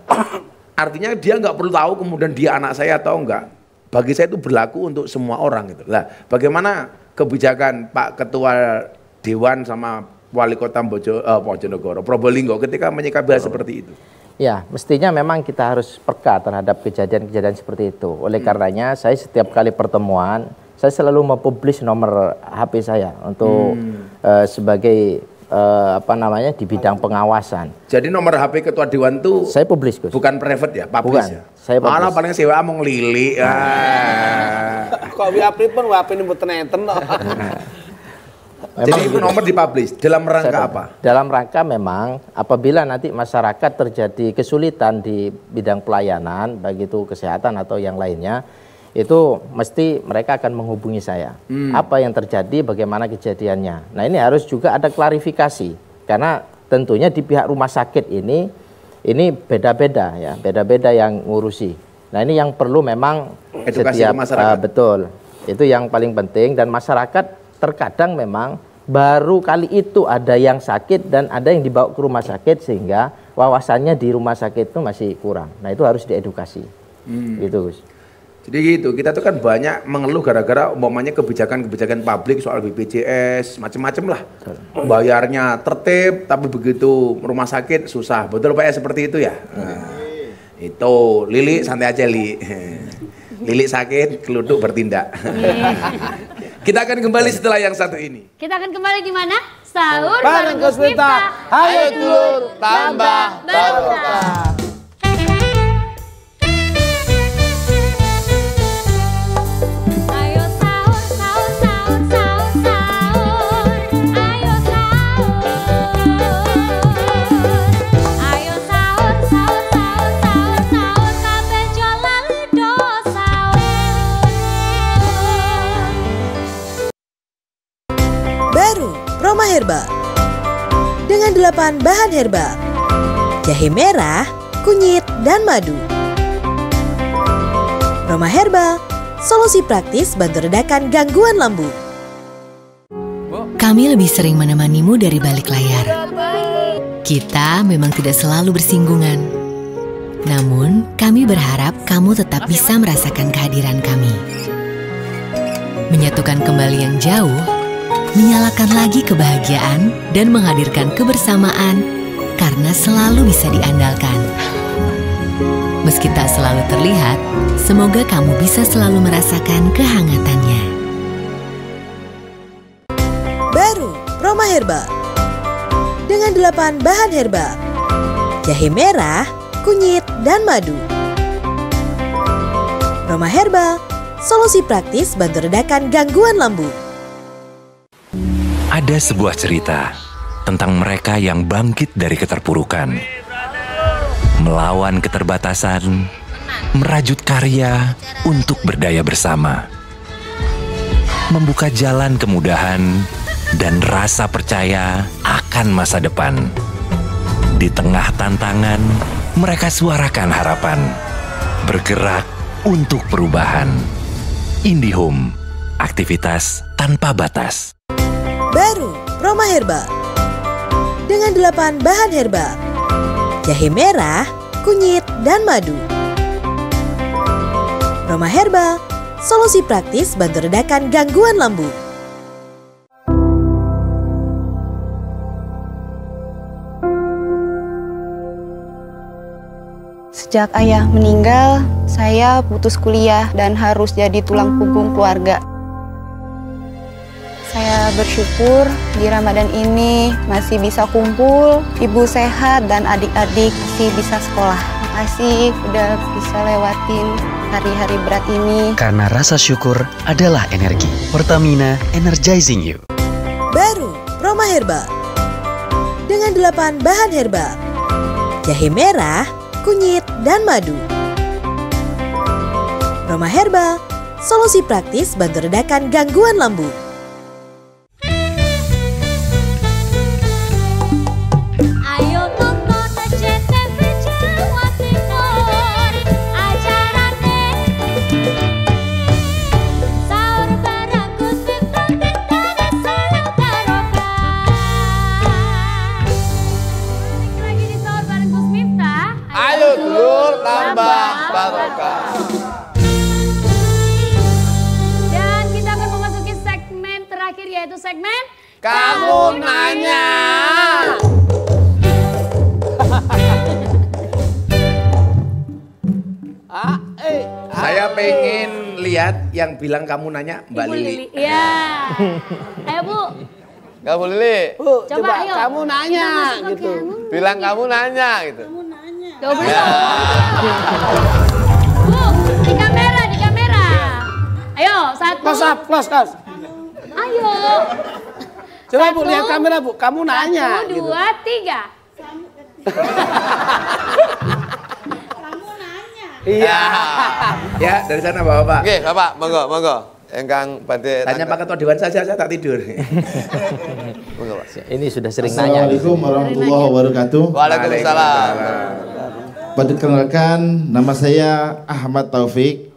artinya dia nggak perlu tahu kemudian dia anak saya atau enggak. Bagi saya itu berlaku untuk semua orang gitu. Lah, bagaimana kebijakan Pak Ketua Dewan sama Wali Kota Bojonegoro, Probolinggo ketika menyikapi hal seperti itu? Ya, mestinya memang kita harus peka terhadap kejadian-kejadian seperti itu. Oleh karenanya, saya setiap kali pertemuan, saya selalu mempublish nomor HP saya untuk sebagai di bidang pengawasan. Jadi nomor HP Ketua Dewan itu saya publish, Gus. Bukan private ya, publish ya? Saya publish. Malah paling sewa mau ngelili. Kok WA pun WA ini mboten enten. Jadi itu nomor dipublish dalam rangka apa? Dalam rangka memang apabila nanti masyarakat terjadi kesulitan di bidang pelayanan, baik itu kesehatan atau yang lainnya, itu mesti mereka akan menghubungi saya. Apa yang terjadi, bagaimana kejadiannya. Nah, ini harus juga ada klarifikasi karena tentunya di pihak rumah sakit ini beda-beda ya, beda-beda yang ngurusi. Nah, ini yang perlu memang edukasi setiap masyarakat. Betul. Itu yang paling penting dan masyarakat terkadang memang baru kali itu ada yang sakit dan ada yang dibawa ke rumah sakit sehingga wawasannya di rumah sakit itu masih kurang. Nah, itu harus diedukasi. Gitu, Gus. Jadi gitu, kita tuh kan banyak mengeluh gara-gara umpamanya kebijakan-kebijakan publik soal BPJS, macam-macam lah. Bayarnya tertib, tapi begitu rumah sakit susah. Betul Pak ya seperti itu ya? Itu, Lili santai aja Li. Lili sakit, keluduk bertindak. Kita akan kembali setelah yang satu ini. Kita akan kembali di mana? Sahur bareng Gus Miftah. Ayo dulur, tambah barokah. Roma Herbal dengan 8 bahan herbal: jahe merah, kunyit, dan madu. Roma Herbal, solusi praktis bantu redakan gangguan lambung. Kami lebih sering menemanimu dari balik layar. Kita memang tidak selalu bersinggungan. Namun, kami berharap kamu tetap bisa merasakan kehadiran kami. Menyatukan kembali yang jauh, menyalakan lagi kebahagiaan dan menghadirkan kebersamaan karena selalu bisa diandalkan. Meski tak selalu terlihat, semoga kamu bisa selalu merasakan kehangatannya. Baru Roma Herbal dengan 8 bahan herbal: jahe merah, kunyit, dan madu. Roma Herbal, solusi praktis bantu redakan gangguan lambung. Ada sebuah cerita tentang mereka yang bangkit dari keterpurukan, melawan keterbatasan, merajut karya untuk berdaya bersama, membuka jalan kemudahan dan rasa percaya akan masa depan. Di tengah tantangan, mereka suarakan harapan, bergerak untuk perubahan. IndiHome, aktivitas tanpa batas. Baru Roma Herbal dengan 8 bahan herbal: jahe merah, kunyit, dan madu. Roma Herbal, solusi praktis bantu redakan gangguan lambung. Sejak ayah meninggal, saya putus kuliah dan harus jadi tulang punggung keluarga. Saya bersyukur di Ramadan ini masih bisa kumpul, ibu sehat dan adik-adik masih bisa sekolah. Makasih udah bisa lewatin hari-hari berat ini. Karena rasa syukur adalah energi. Pertamina, energizing you. Baru Roma Herbal dengan 8 bahan herbal: jahe merah, kunyit, dan madu. Roma Herbal, solusi praktis bantu redakan gangguan lambung. nambah barokah. Dan kita akan memasuki segmen terakhir yaitu segmen Kamu Nanya. Saya pengen lihat yang bilang kamu nanya Mbak Ibu Lili. Iya. Ayo Bu. Kamu Lili. Bu, Coba, coba ayo. kamu nanya gitu. Bilang kamu nanya gitu. Coba belum. Bu, di kamera, di kamera. Ayo, satu. Close, close. Ayo. Coba Bu Satu, lihat kamera Bu, kamu nanya. 1, 2, gitu. 3. Iya. Ya, dari sana Bapak. Oke, Bapak, monggo. Engkang Bante. Tanya Pak Ketua Dewan saja, saya tak tidur. Monggo, Pak. Ini sudah sering nanya. Assalamualaikum warahmatullahi wabarakatuh. Waalaikumsalam. Perkenalkan, nama saya Ahmad Taufik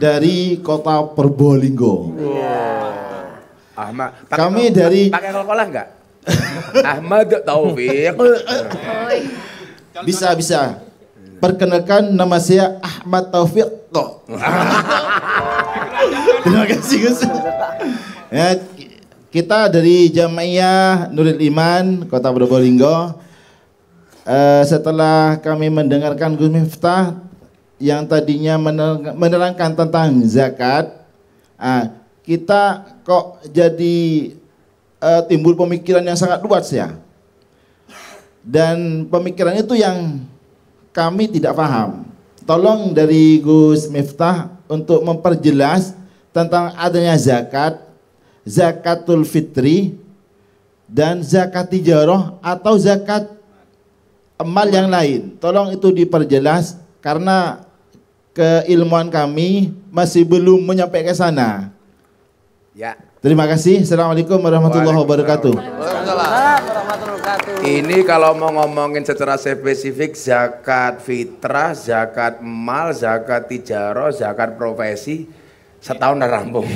dari Kota Probolinggo. Ahmad. Kami dari pakai kol-kolah enggak? Ahmad Taufik. Bisa. Perkenalkan, nama saya Ahmad Taufik. Terima kasih Gus. Ya, kita dari Jamaiyah Nurul Iman Kota Probolinggo. Setelah kami mendengarkan Gus Miftah yang tadinya menerangkan tentang zakat, kita kok jadi timbul pemikiran yang sangat luas ya. Dan pemikiran itu yang kami tidak paham. Tolong dari Gus Miftah untuk memperjelas tentang adanya zakat, zakatul fitri, dan zakat tijarah atau zakat emal yang lain. Tolong itu diperjelas karena keilmuan kami masih belum menyampai ke sana. Ya. Terima kasih. Assalamualaikum warahmatullahi wabarakatuh. Ini kalau mau ngomongin secara spesifik zakat fitrah, zakat emal, zakat tijarah, zakat profesi setahun udah rampung.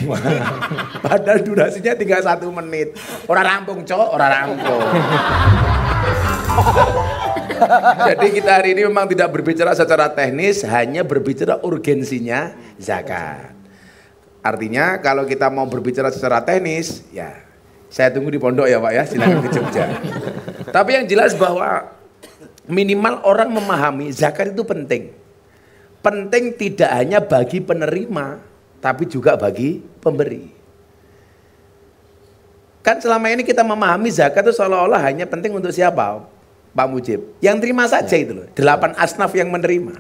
Padahal durasinya tinggal 1 menit. Orang rampung cowok, orang rampung. Jadi kita hari ini memang tidak berbicara secara teknis, hanya berbicara urgensinya zakat. Artinya kalau kita mau berbicara secara teknis, ya saya tunggu di pondok ya Pak ya, silakan ke Jogja. Tapi yang jelas bahwa minimal orang memahami zakat itu penting. Penting tidak hanya bagi penerima, tapi juga bagi pemberi. Kan selama ini kita memahami zakat itu seolah-olah hanya penting untuk siapa? Pak Mujib. Yang terima saja itu loh, 8 asnaf yang menerima.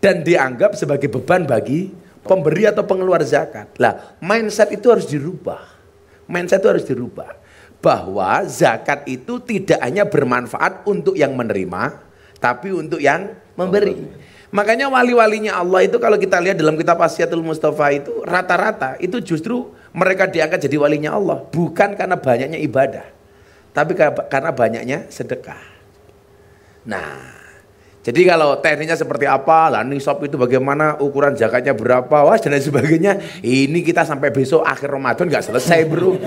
Dan dianggap sebagai beban bagi pemberi atau pengeluar zakat. Lah, mindset itu harus dirubah. Mindset itu harus dirubah. Bahwa zakat itu tidak hanya bermanfaat untuk yang menerima, tapi untuk yang memberi. Makanya wali-walinya Allah itu kalau kita lihat dalam kitab Asyatul Mustafa itu rata-rata itu justru mereka diangkat jadi walinya Allah. Bukan karena banyaknya ibadah, tapi karena banyaknya sedekah. Nah, jadi kalau tekniknya seperti apa, lah nisab itu bagaimana, ukuran zakatnya berapa, wah dan lain sebagainya. Ini kita sampai besok akhir Ramadan nggak selesai bro.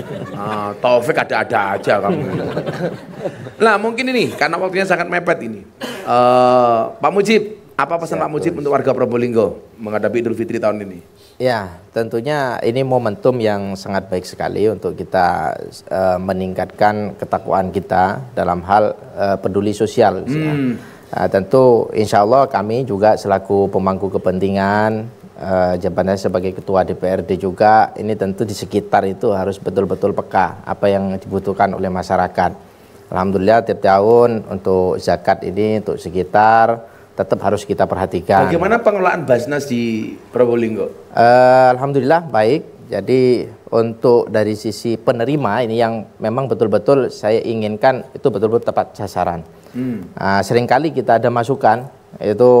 Taufik ada-ada aja kamu. Nah mungkin ini karena waktunya sangat mepet ini. Pak Mujib, apa pesan Pak Mujib untuk warga Probolinggo menghadapi Idul Fitri tahun ini? Ya, tentunya ini momentum yang sangat baik sekali untuk kita meningkatkan ketakwaan kita dalam hal peduli sosial. Ya. Tentu insya Allah kami juga selaku pemangku kepentingan, jabatannya sebagai ketua DPRD juga, ini tentu di sekitar itu harus betul-betul peka apa yang dibutuhkan oleh masyarakat. Alhamdulillah tiap tahun untuk zakat ini untuk sekitar tetap harus kita perhatikan. Bagaimana pengelolaan Basnas di Probolinggo? Alhamdulillah baik. Jadi untuk dari sisi penerima ini yang memang betul-betul saya inginkan itu betul-betul tepat sasaran. Seringkali kita ada masukan itu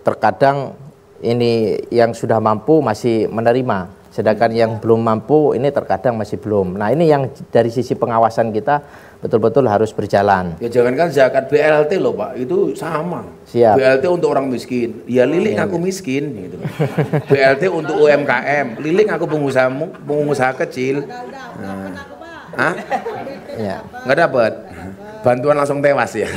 terkadang ini yang sudah mampu masih menerima, sedangkan yang belum mampu ini terkadang masih belum. Nah ini yang dari sisi pengawasan kita betul-betul harus berjalan. Ya jangankan zakat BLT loh Pak, itu sama. Siap. BLT untuk orang miskin, ya Lilik ngaku miskin gitu. BLT untuk UMKM, Lilik ngaku pengusaha kecil. Hah? Ya. Nggak dapat. Bantuan langsung tewas ya.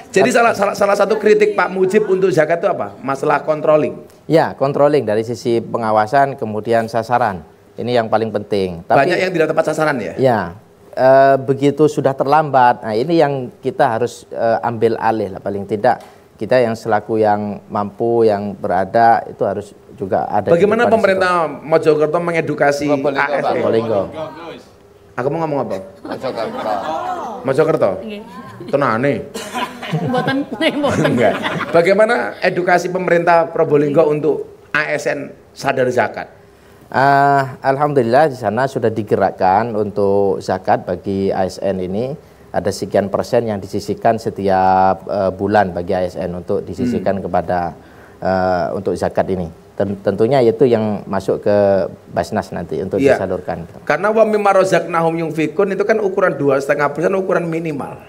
Jadi salah satu kritik Pak Mujib untuk zakat itu apa? Masalah controlling. Ya, controlling dari sisi pengawasan, kemudian sasaran. Ini yang paling penting. Tapi, banyak yang tidak tepat sasaran ya? Ya, begitu sudah terlambat. Nah, ini yang kita harus ambil alih lah. Paling tidak kita yang selaku yang mampu, yang berada itu harus juga ada. Bagaimana pemerintah Mojokerto mengedukasi ASN? Probolinggo. Aku mau ngomong apa? Mojokerto. Mojokerto. Tenane. Enggak. Bagaimana edukasi pemerintah Probolinggo untuk ASN sadar zakat? Alhamdulillah di sana sudah digerakkan untuk zakat bagi ASN ini. Ada sekian persen yang disisihkan setiap bulan bagi ASN untuk disisihkan kepada untuk zakat ini. Tentunya itu yang masuk ke Basnas nanti untuk disalurkan. Karena wa mimma razaqnahum yunfikun itu kan ukuran 2,5% ukuran minimal.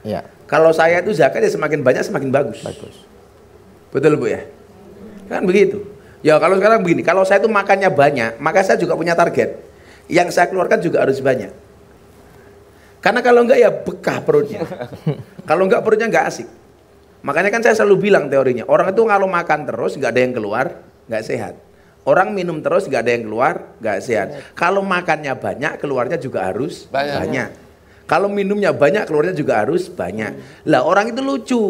Ya. Kalau saya itu zakatnya semakin banyak semakin bagus. Betul Bu ya? Kan begitu. Ya kalau sekarang begini, kalau saya itu makannya banyak, maka saya juga punya target. Yang saya keluarkan juga harus banyak. Karena kalau enggak ya bekah perutnya. Kalau enggak perutnya enggak asik. Makanya kan saya selalu bilang teorinya, orang itu kalau makan terus enggak ada yang keluar, enggak sehat. Orang minum terus enggak ada yang keluar, enggak sehat. Kalau makannya banyak, keluarnya juga harus banyak. Kalau minumnya banyak, keluarnya juga harus banyak. Lah orang itu lucu.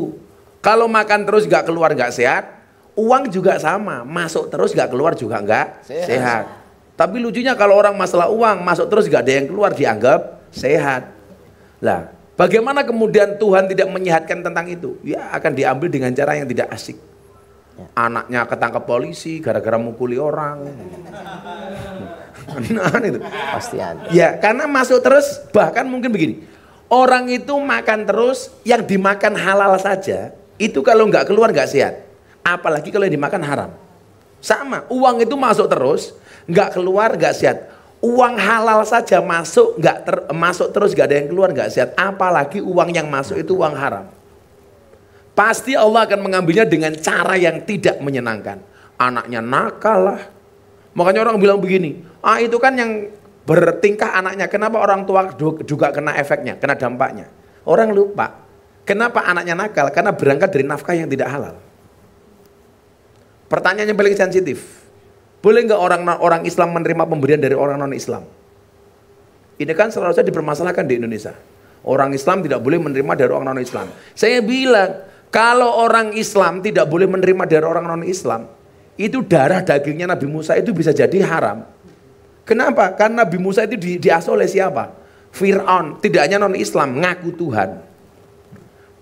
Kalau makan terus enggak keluar enggak sehat, uang juga sama, masuk terus enggak keluar juga enggak sehat. Tapi lucunya kalau orang masalah uang, masuk terus enggak ada yang keluar dianggap sehat. Lah, bagaimana kemudian Tuhan tidak menyehatkan tentang itu? Ya akan diambil dengan cara yang tidak asik. Anaknya ketangkap polisi gara-gara mukuli orang. Nah, itu pasti ada. Ya, karena masuk terus, bahkan mungkin begini. Orang itu makan terus, yang dimakan halal saja, itu kalau nggak keluar nggak sehat. Apalagi kalau yang dimakan haram. Sama, uang itu masuk terus, nggak keluar nggak sehat. Uang halal saja masuk masuk terus nggak ada yang keluar nggak sehat. Apalagi uang yang masuk itu uang haram. Pasti Allah akan mengambilnya dengan cara yang tidak menyenangkan. Anaknya nakal lah. Makanya orang bilang begini, itu kan yang bertingkah anaknya. Kenapa orang tua juga kena efeknya, kena dampaknya? Orang lupa. Kenapa anaknya nakal? Karena berangkat dari nafkah yang tidak halal. Pertanyaan yang paling sensitif. Boleh nggak orang Islam menerima pemberian dari orang non-Islam? Ini kan selalu saja dipermasalahkan di Indonesia. Orang Islam tidak boleh menerima dari orang non-Islam. Saya bilang, kalau orang Islam tidak boleh menerima dari orang non-Islam, itu darah dagingnya Nabi Musa itu bisa jadi haram. Kenapa? Karena Nabi Musa itu diasuh oleh siapa? Fir'aun. Tidak hanya non-Islam, ngaku Tuhan.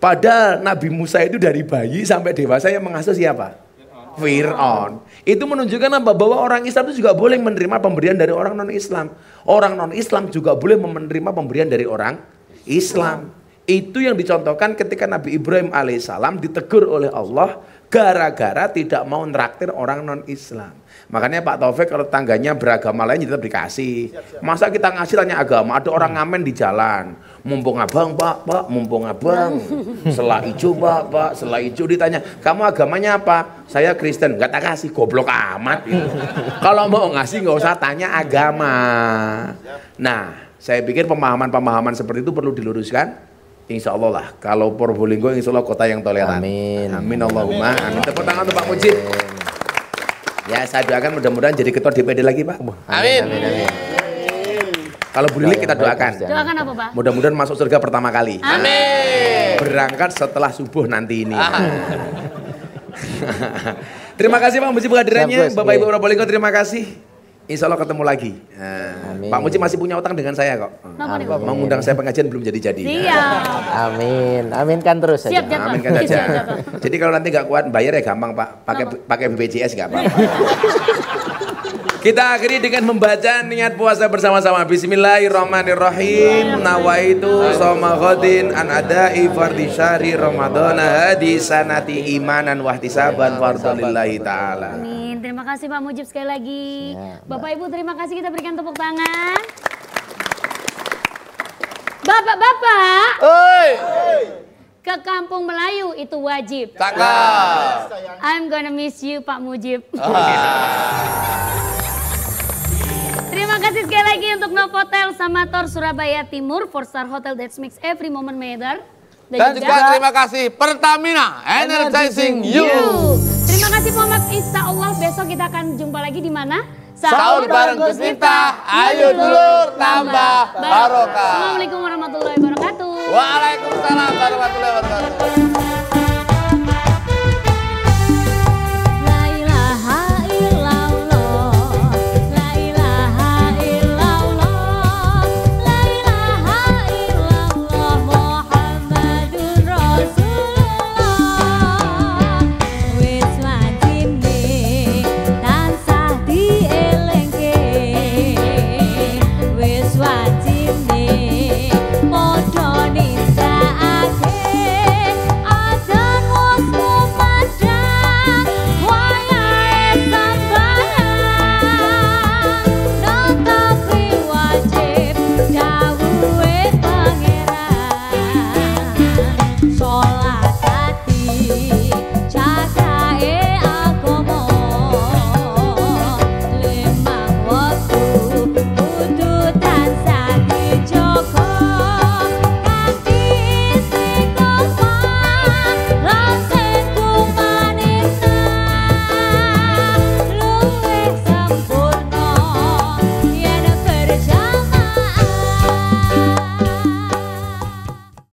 Padahal Nabi Musa itu dari bayi sampai dewasa yang mengasuh siapa? Fir'aun. Itu menunjukkan apa? Bahwa orang Islam itu juga boleh menerima pemberian dari orang non-Islam. Orang non-Islam juga boleh menerima pemberian dari orang Islam. Itu yang dicontohkan ketika Nabi Ibrahim alaihissalam ditegur oleh Allah gara-gara tidak mau nraktir orang non-Islam. Makanya Pak Taufik kalau tangganya beragama lain tetap dikasih. Masa kita ngasih tanya agama, ada orang ngamen di jalan. Mumpung abang pak, mumpung abang. Selah hijau pak, selah hijau ditanya, kamu agamanya apa? Saya Kristen, nggak tak kasih, goblok amat. Kalau mau ngasih nggak usah tanya agama. Nah, saya pikir pemahaman-pemahaman seperti itu perlu diluruskan. Insya Allah lah, kalau Probolinggo insya Allah kota yang toleran. Amin. Amin Allahumma. Amin. Tepuk tangan untuk Pak Mujib. Ya saya doakan mudah-mudahan jadi ketua DPD lagi Pak. Amin. Amin, amin. Kalau Bu Lili kita doakan. Doakan apa Pak? Mudah-mudahan masuk surga pertama kali. Amin. Berangkat setelah subuh nanti ini. Terima kasih Pak Mujib kehadirannya. Bapak Ibu Probolinggo terima kasih. Insya Allah ketemu lagi. Pak Mujib masih punya utang dengan saya kok. Mau ngundang saya pengajian belum jadi-jadi. Siap. Amin. Aminkan terus saja. Siap, jatuh. Aminkan saja. Jadi kalau nanti nggak kuat bayar ya gampang Pak. Pakai BPJS nggak apa-apa. Kita akhiri dengan membaca niat puasa bersama-sama. Bismillahirrahmanirrahim. Nawaitu shoma ghadin an adai fardhi syahri ramadhana hadi sanati imanan wahtisaban fardhalillahi ta'ala. Amin. Terima kasih Pak Mujib sekali lagi. Bapak Ibu terima kasih, kita berikan tepuk tangan. Bapak-bapak. Ke kampung Melayu itu wajib. Cakep. I'm gonna miss you Pak Mujib. Terima kasih sekali lagi untuk Novotel Samator Surabaya Timur, 4-star hotel that makes every moment matter. Dan juga terima kasih Pertamina Energizing You. Terima kasih Muhammad. Insya Allah besok kita akan jumpa lagi di mana? Sahur bareng Gus Miftah. Ayo dulur tambah barokah. Assalamualaikum warahmatullahi wabarakatuh. Waalaikumsalam warahmatullahi wabarakatuh.